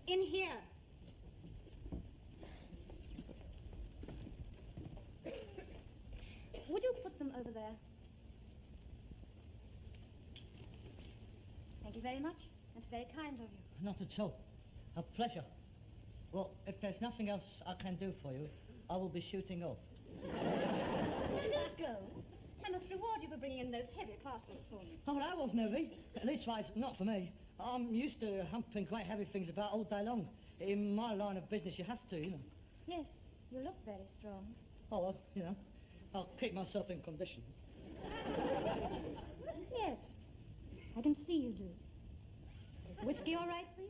In here. Would you put them over there? Thank you very much. That's very kind of you. Not at all. A pleasure. Well, if there's nothing else I can do for you, I will be shooting off. Let go. I must reward you for bringing in those heavy parcels for me. Oh, that wasn't heavy. Leastwise, not for me. I'm used to humping quite heavy things about all day long. In my line of business, you have to, you know. Yes, you look very strong. Oh, well, you know, I'll keep myself in condition. Yes, I can see you do. Whiskey all right for you?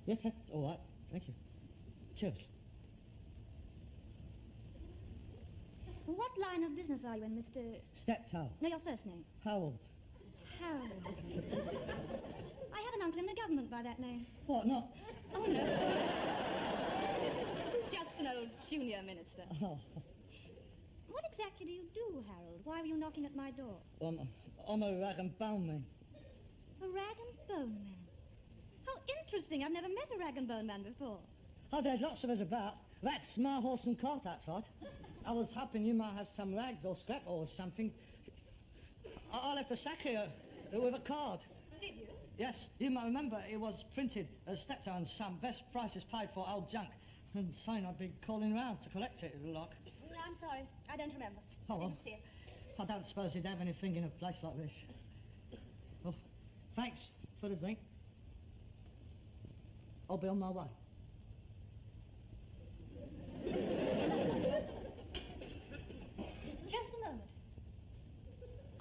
Yes, that's all right. Thank you. Cheers. What line of business are you in, Mr... Steptoe. No, your first name. Harold. Harold. I have an uncle in the government by that name. What, not? Oh, no. Just an old junior minister. Oh. What exactly do you do, Harold? Why were you knocking at my door? I'm a rag and bone man. A rag and bone man? How interesting. I've never met a rag and bone man before. Oh, there's lots of us about. That's my horse and cart outside. I was hoping you might have some rags or scrap or something. I left a sack here with a card. Did you? Yes, you might remember it was printed as Steptoe and Son, best prices paid for old junk. And saying I'd be calling round to collect it, like. No, I'm sorry. I don't remember. Oh, well. I didn't see it. I don't suppose you'd have anything in a place like this. Well, thanks for the drink. I'll be on my way. Just a moment.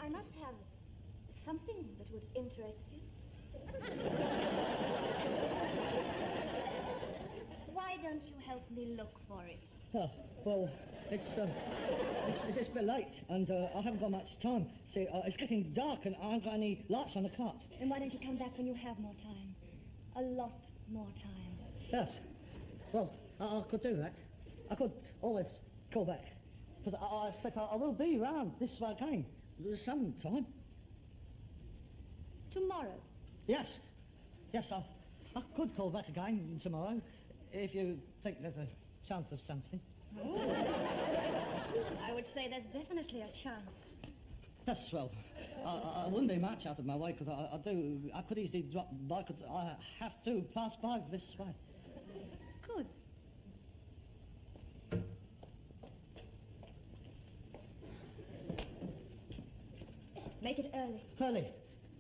I must have something that would interest you. Why don't you help me look for it? Oh, well, it's a bit late, and I haven't got much time. See, it's getting dark, and I haven't got any lights on the cart. Then why don't you come back when you have more time? A lot more time. Yes. Well, I could do that. I could always call back. Because I expect I will be round this way again sometime. Tomorrow? Yes. Yes, I could call back again tomorrow if you think there's a chance of something. I would say there's definitely a chance. That's swell. I wouldn't be much out of my way because I could easily drop by because I have to pass by this way. Good. Make it early. Early.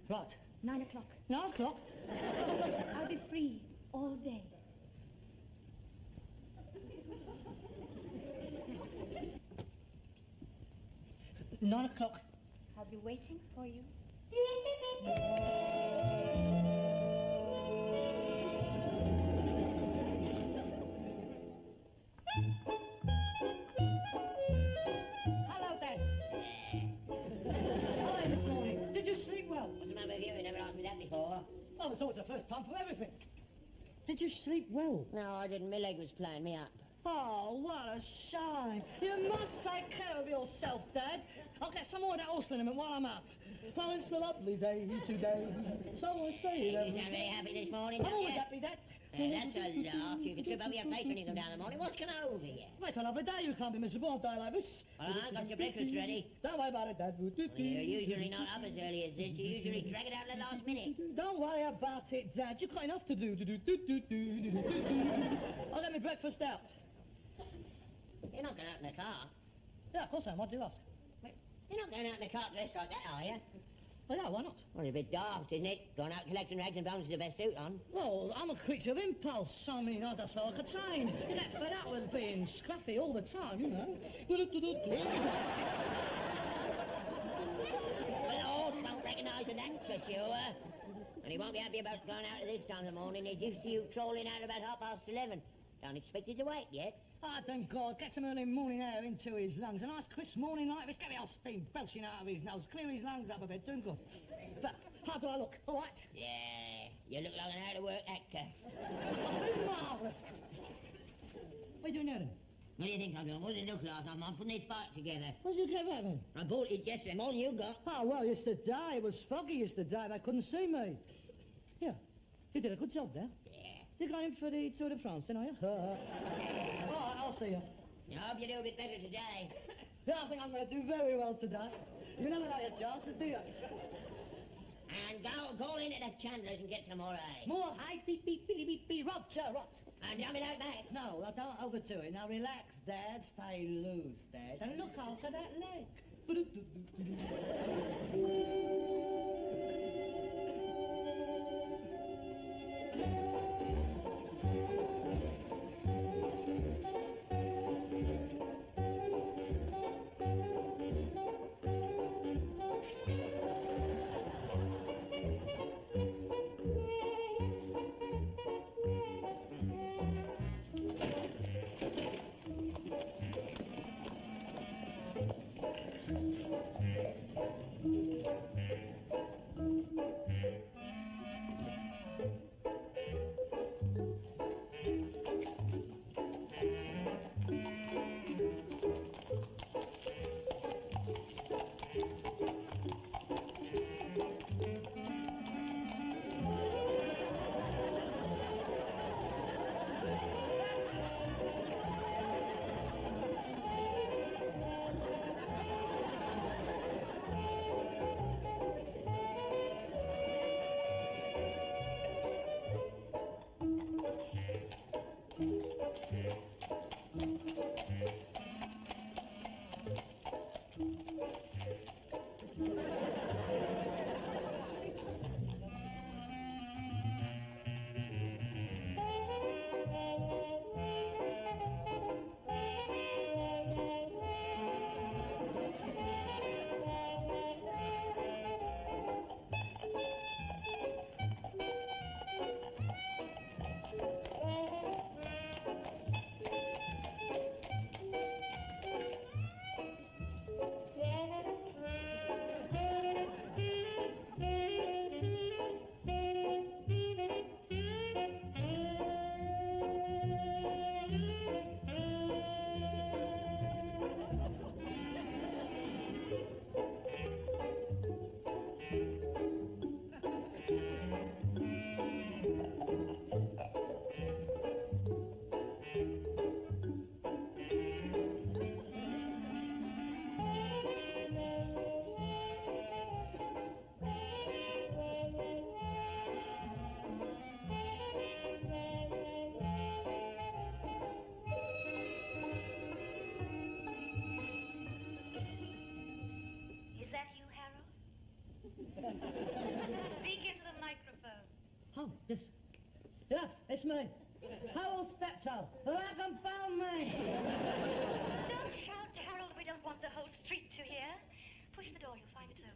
Right. 9 o'clock. 9 o'clock? I'll be free all day. Nine o'clock. I'll be waiting for you. Hello, Dad. Hi, this morning. Did you sleep well? What's the matter with you? You never asked me that before. Oh, it's always the first time for everything. Did you sleep well? No, I didn't. My leg was playing me up. Oh, what a shame. You must take care of yourself, Dad. I'll get some more of that horse liniment while I'm up. Oh, it's a lovely day today. So I say. You sound very happy this morning, I'm don't always you? happy, Dad. That's a laugh. You can trip over your face when you come down in the morning. What's come over you? Well, it's a lovely day. You can't be miserable on a day like this. Well, I got your breakfast ready. Don't worry about it, Dad. Well, you're usually not up as early as this. You usually drag it out at the last minute. Don't worry about it, Dad. You've got enough to do. I'll get my breakfast out. You're not going out in the car. Yeah, of course I am. What do you ask? You're not going out in the car dressed like that, are you? Well, yeah, why not? Well, it's a bit daft, isn't it? Going out collecting rags and bones with the best suit on. Well, I'm a creature of impulse. I mean, I just felt like a change. You get fed up with being scruffy all the time, you know. Well, the horse won't recognise the that's for sure. And he won't be happy about going out at this time of the morning. He's used to you trolling out about 11:30. Don't expect you to wait yet. Ah, thank God. Get some early morning air into his lungs. A nice crisp morning like this. Get the old steam belching out of his nose. Clear his lungs up a bit. Doing good. But how do I look? All right? Yeah, you look like an out-of-work actor. Oh, marvellous. What are you doing now, then? What do you think I'm doing? What did it look like? I'm putting this bike together. What did you get that, then? I bought it yesterday. More than you got. Oh, well, yesterday. It was foggy yesterday. They couldn't see me. Yeah. You did a good job there. Yeah. You got him for the Tour de France, didn't you? All right, I'll see you. I hope you do a bit better today. Yeah, I think I'm going to do very well today. You never know your chances, do you? And go in to the Chandlers and get some more hay. More hay, beep, beep, beep, beep, beep, rot, rot. And don't be like that. No, I don't overdo it. Now relax, Dad. Stay loose, Dad. And look after that leg. Speak into the microphone. Oh, yes. Yes, it's me. Harold Steptoe. Rag and bone man. Don't shout, Harold. We don't want the whole street to hear. Push the door. You'll find it's open.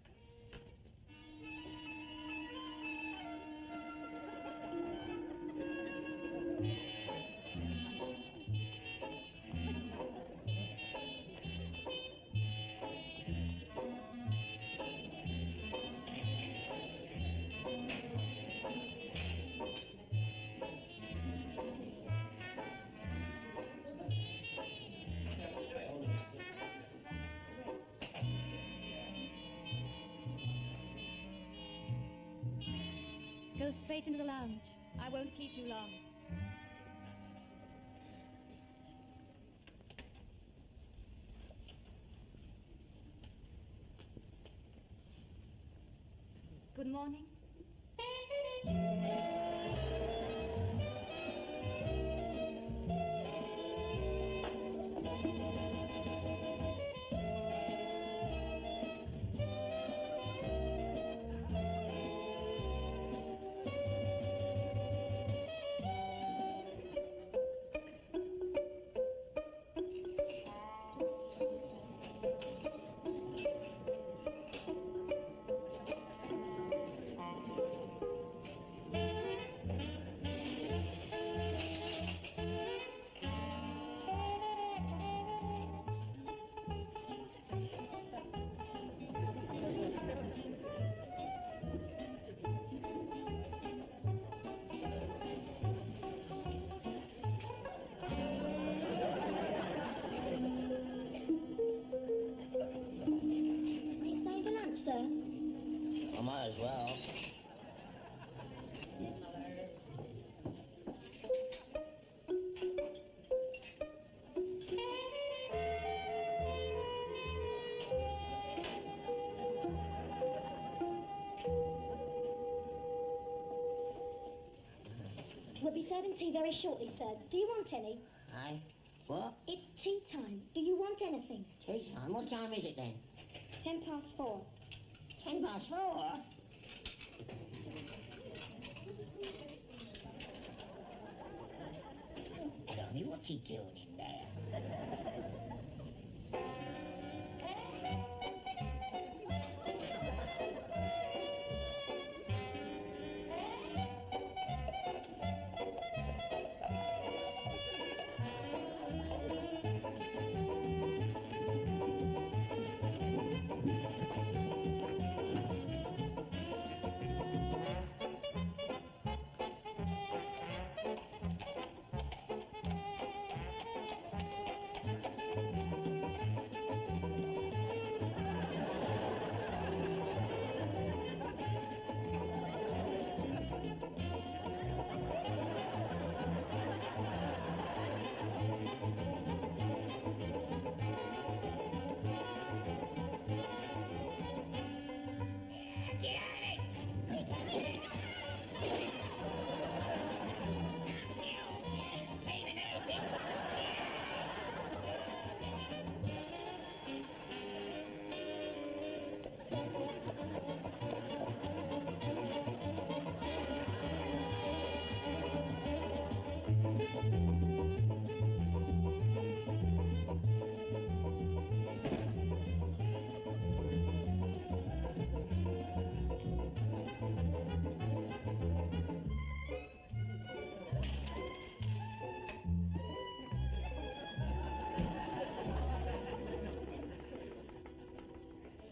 Go straight into the lounge. I won't keep you long. Good morning. serving tea very shortly, sir. Do you want any? Aye. What? It's tea time. Do you want anything? Tea time? What time is it then? 4:10. 4:10? Hello, what's he doing in there?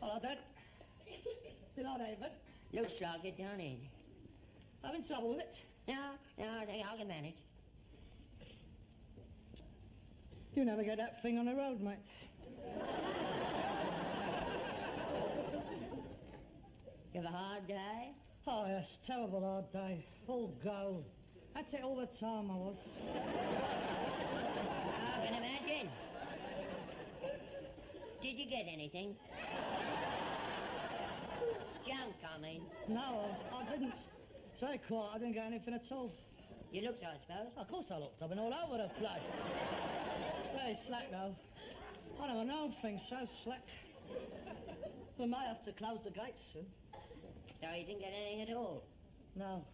Hello, Dad. Still on, David? Looks like it, don't it? Having trouble with it? No, I think I can manage. You never get that thing on the road, mate. You have a hard day? Oh, yes, terrible hard day. Full go. That's it all the time I was. I can imagine. Did you get anything? Junk, I mean. No, I didn't. It's very quiet. I didn't get anything at all. You looked, I suppose. Of course I looked. I've been all over the place. Very slack, though. I never known things so slack. We may have to close the gates soon. So you didn't get anything at all? No.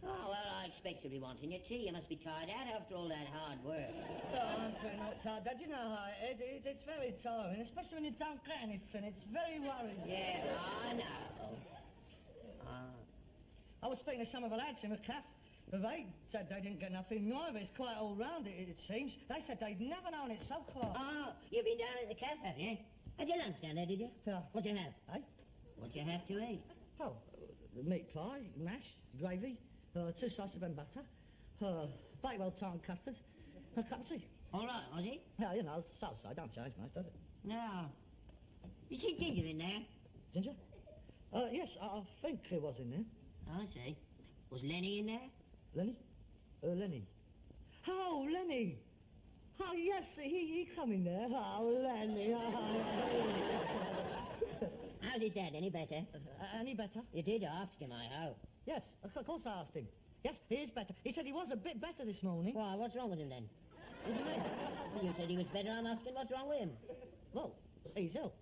Oh, well, I expect you'll be wanting your tea. You must be tired out after all that hard work. Oh, I'm pretty not tired, Dad. You know how it is. It's very tiring, especially when you don't get anything. It's very worrying. Yeah, I know. I was speaking to some of the lads in the cafe. They said they didn't get nothing neither. It's quite all round, it seems. They said they'd never known it so quiet. Oh, you've been down at the cafe, have you? Had your lunch down there, did you? Yeah. What'd you have? Eh? What'd you have to eat? Oh, meat pie, mash, gravy, 2 slices of butter, Bakewell tartan custard, a cup of tea. All right, was it? Yeah, you know, so don't change much, does it? No. You see Ginger in there? Ginger? Yes, I think he was in there. I see. Was Lenny in there? Lenny? Lenny. Oh, Lenny! Oh, yes, he come in there. Oh, Lenny. How's his dad? Any better? Any better? You did ask him, I hope. Yes, of course I asked him. Yes, he is better. He said he was a bit better this morning. Why, what's wrong with him then? What do you mean? Well, you said he was better. I'm asking what's wrong with him. Well, he's ill.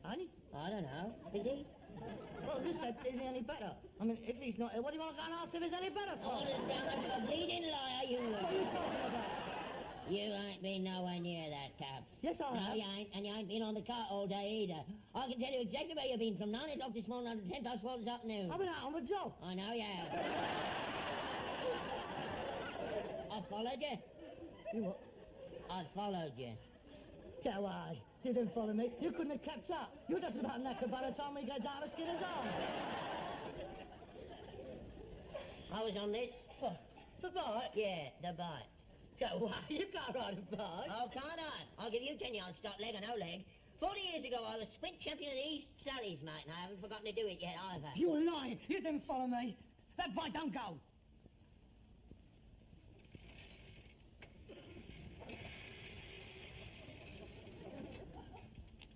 Ain't he? I don't know. Is he? Well, you said, is he any better? I mean, if he's not ill, what do you want to go and ask if he's any better for? Oh, you're a bleeding liar, you What are you talking about? You ain't been nowhere near that cab. Yes, I have. No, you ain't, and you ain't been on the cart all day either. I can tell you exactly where you've been from 9 o'clock this morning on to 12 this afternoon. I've been out on the job. I know you have. I followed you. You what? I followed you. Get away. You didn't follow me. You couldn't have kept up. You're just about knackered by the time we get down to Skinner's Arm. I was on this. What? The bike? Yeah, the bike. Go away. You can't ride a bike. Oh, can't I? I'll give you 10 yards, start leg or no leg. 40 years ago, I was sprint champion of the East Surreys, mate, and I haven't forgotten to do it yet either. You're lying. You didn't follow me. That bike don't go.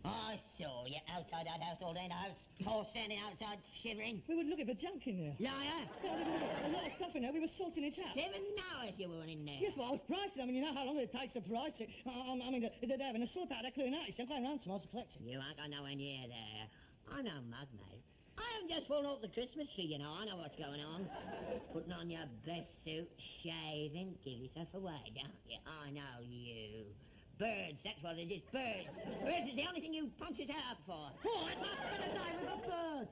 I saw all? You're outside that house all day in the house, all standing outside shivering. We were looking for junk in there. Liar! Yeah, there was a lot of stuff in there. We were sorting it out. 7 hours you were in there. Yes, well, I was pricing. I mean, you know how long it takes to price it. I mean, they're having a sort out. They're clearing out. I'm going round tomorrow to collect it. You ain't got nowhere near there. I know mug, mate. I haven't just fallen off the Christmas tree, you know. I know what's going on. Putting on your best suit, shaving, give yourself away, don't you? I know you. Birds, that's what it is, birds. Birds is the only thing you punch yourself up for. Oh, that's us spend a day with a bird.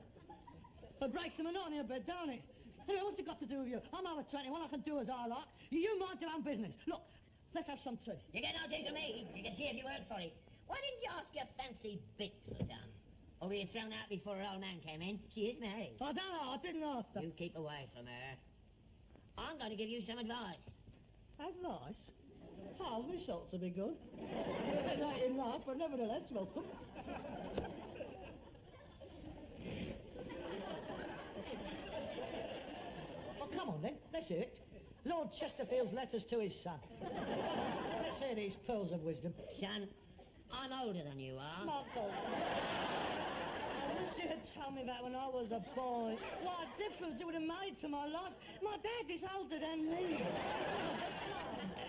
It breaks the monotony a bit, don't it? Anyway, what's it got to do with you? I'm over 21, I can do as I like. You mind your own business. Look, let's have some tea. You get no tea from me. You can see if you work for it. Why didn't you ask your fancy bit for some? Or were you thrown out before her old man came in? She is married. I don't know, I didn't ask her. You keep away from her. I'm going to give you some advice. Advice? Oh, this ought to be good. A bit late in life, but nevertheless, welcome. Oh, come on then, let's hear it. Lord Chesterfield's letters to his son. Let's hear these pearls of wisdom. Son, I'm older than you are. Marco. I wish you had told me that when I was a boy. What a difference it would have made to my life. My dad is older than me.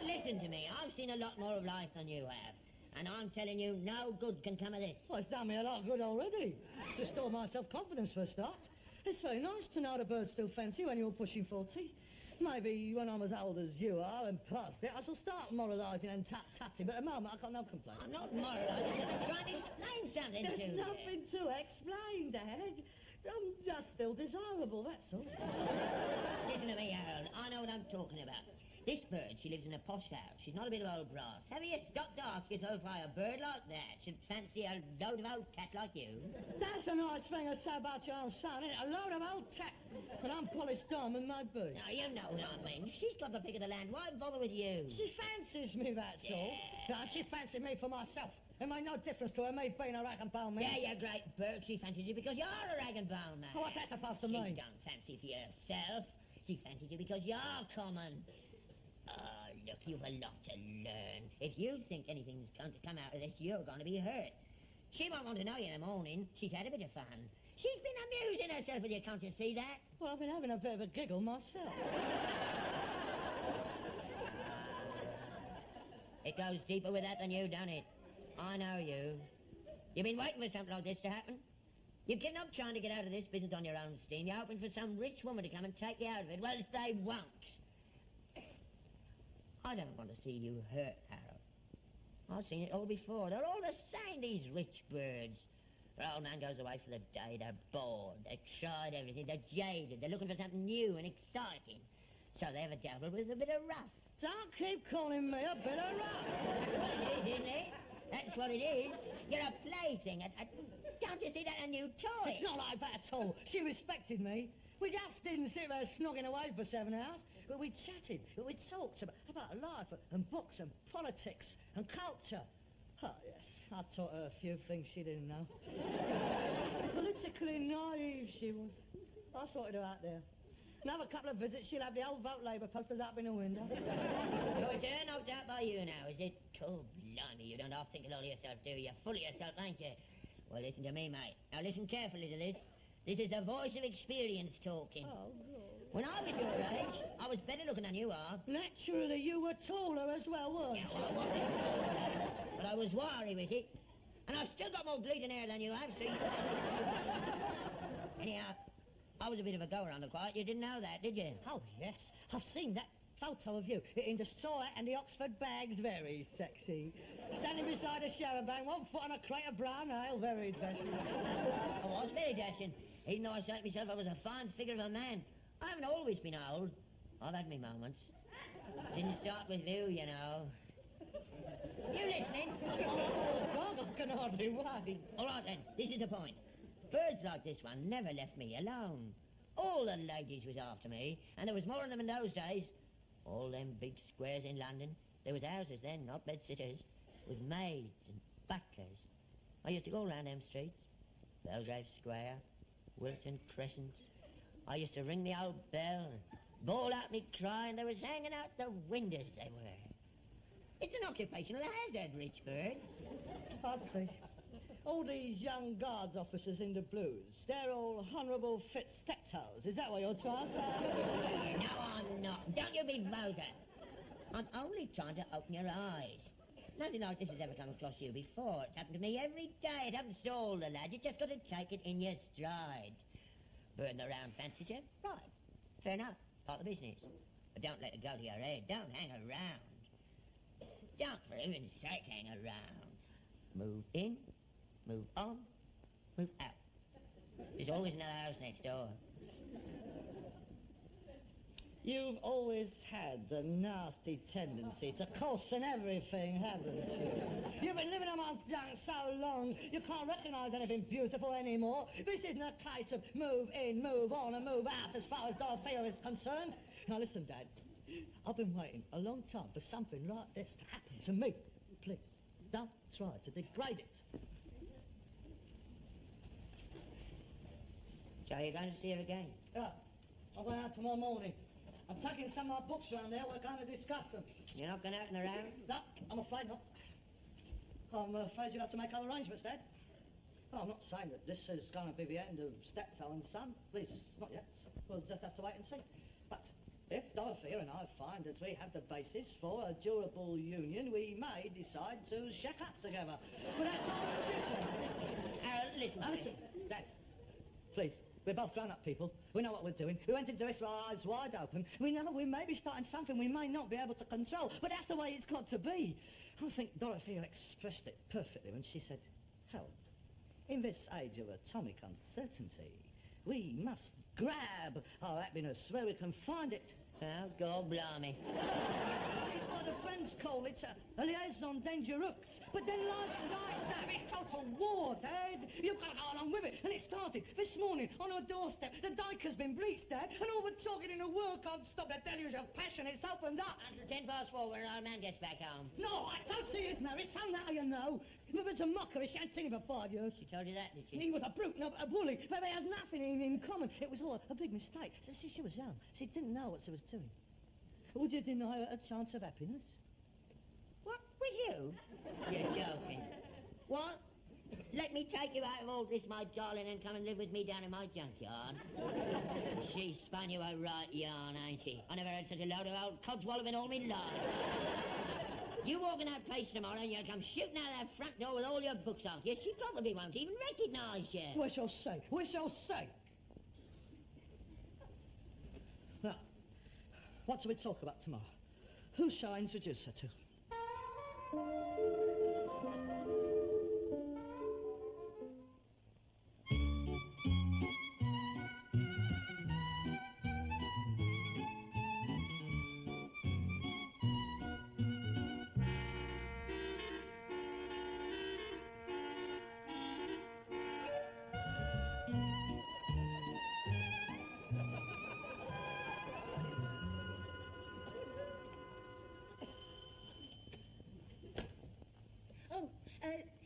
Listen to me. I've seen a lot more of life than you have. And I'm telling you, no good can come of this. Well, it's done me a lot of good already. To restore my self-confidence for a start. It's very nice to know the birds still fancy when you're pushing 40. Maybe when I'm as old as you are and past it, I shall start moralising and tut-tutting, but at the moment I've got no complaints. I'm not moralising, I'm trying to explain something to you. There's nothing to explain, Dad. I'm just still desirable, that's all. Listen to me, Harold. I know what I'm talking about. This bird, she lives in a posh house. She's not a bit of old brass. Have you stopped to ask yourself why a bird like that should fancy a load of old tat like you? That's a nice thing to say about your own son, isn't it? A load of old tat. But unpolished diamond may be. Now, you know what I mean. She's got the pick of the land. Why bother with you? She fancies me, that's all. Yeah, she fancied me for myself. It made no difference to her, me being a rag and bone man. Yeah, you great bird. She fancies you because you're a rag and bone man. Well, what's that supposed to mean? She don't fancy for yourself. She fancies you because you're common. Oh, look, you've a lot to learn. If you think anything's going to come out of this, you're going to be hurt. She won't want to know you in the morning. She's had a bit of fun. She's been amusing herself with you, can't you see that? Well, I've been having a bit of a giggle myself. It goes deeper with that than you, don't it? I know you. You've been waiting for something like this to happen. You've given up trying to get out of this business on your own steam. You're hoping for some rich woman to come and take you out of it. Well, they won't. I don't want to see you hurt, Harold. I've seen it all before. They're all the same, these rich birds. Their old man goes away for the day. They're bored. They've tried everything. They're jaded. They're looking for something new and exciting. So they have a dabble with a bit of rough. Don't keep calling me a bit of rough. That's what it is, isn't it? That's what it is. You're a plaything. Don't you see that? A new toy. It's not like that at all. She respected me. We just didn't sit there snogging away for 7 hours. But we chatted, but we talked about life and books and politics and culture. Oh, yes, I taught her a few things she didn't know. Politically naive she was. I sorted her out there. Another couple of visits, she'll have the old vote Labour posters up in the window. Your turn knocked out by you now, is it? Oh, blimey, you don't half think a lot of yourself, do you? You're full of yourself, ain't you? Well, listen to me, mate. Now, listen carefully to this. This is the voice of experience talking. Oh, God. When I was your age, I was better looking than you are. Naturally, you were taller as well, weren't you? Yeah, well, I wasn't. But I was wiry with it. And I've still got more bleeding hair than you have, see? Anyhow, I was a bit of a goer on the quiet. You didn't know that, did you? Oh, yes. I've seen that photo of you in the soy and the Oxford bags. Very sexy. Standing beside a shower bank, 1 foot on a crate of brown ale. Very dashing. I was very dashing. Even though I say to myself I was a fine figure of a man. I haven't always been old. I've had me moments. Didn't start with you, you know. You listening? Oh, God, I can hardly wait. All right, then. This is the point. Birds like this one never left me alone. All the ladies was after me, and there was more of them in those days. All them big squares in London. There was houses then, not bed-sitters, with maids and butlers. I used to go round them streets. Belgrave Square, Wilton Crescent. I used to ring the old bell and bawl out me cry, and they was hanging out the windows, they were. It's an occupational hazard, rich birds. I see. All these young guards officers in the blues, they're all honourable fit Steptoes. Is that what you're trying to say? No, I'm not. Don't you be vulgar. I'm only trying to open your eyes. Nothing like this has ever come across you before. It's happened to me every day. It happens to all the lads. You just got to take it in your stride. Burden around fancies you? Right. Fair enough. Part of the business. But don't let it go to your head. Don't hang around. Don't, for heaven's sake, hang around. Move in, move on, move out. There's always another house next door. You've always had a nasty tendency to caution everything, haven't you? You've been living amongst junk so long, you can't recognise anything beautiful anymore. This isn't a case of move in, move on and move out as far as Dorothea is concerned. Now listen, Dad, I've been waiting a long time for something like this to happen to me. Please, don't try to degrade it. So you're going to see her again? Yeah, I'm going out tomorrow morning. I'm taking some of my books around there. We're going to discuss them. You're not going out and around? No, I'm afraid not. I'm afraid you'll have to make other arrangements, Dad. Oh, I'm not saying that this is going to be the end of Steptoe and Son. Please, not yet. We'll just have to wait and see. But if Dorothea and I find that we have the basis for a durable union, we may decide to shack up together. But that's all in the future. Listen. Now, listen, Dad, please. We're both grown-up people. We know what we're doing. We went into this with our eyes wide open. We know we may be starting something we may not be able to control, but that's the way it's got to be. I think Dorothea expressed it perfectly when she said, Harold, in this age of atomic uncertainty, we must grab our happiness where we can find it. Oh, God blimey. It's what the French call it a liaison dangereuse. But then life's like that. It's total war, Dad. You've got to go along with it. And it started this morning on our doorstep. The dike has been breached, Dad. And all the talking in the world can't stop the deluge of passion. It's opened up. Until 4:10 when our man gets back home. No, I told she is married. So now you know. If it's a mockery, she hadn't seen him for 5 years. She told you that, did she? He was a brute and a bully, but they had nothing in common. It was all a big mistake. She was young. She didn't know what she was doing. Would you deny her a chance of happiness? What, with you? You're joking. What? Let me take you out of all this, my darling, and come and live with me down in my junkyard. She spun you a right yarn, ain't she? I never heard such a load of old codswallop in all my life. You walk in that place tomorrow and you'll come shooting out that front door with all your books off you. She probably won't even recognise you. We shall see. We shall see. Now, what shall we talk about tomorrow? Who shall I introduce her to?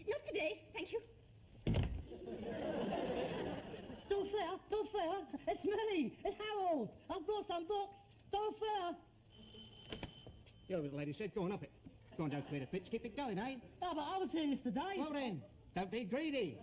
Not today, thank you. Dorothea, it's me, it's Harold. I've brought some books. Dorothea. Your little lady said, go on up it. Go on, don't create a pitch, keep it going, eh? Oh, but I was here yesterday. Well then, don't be greedy.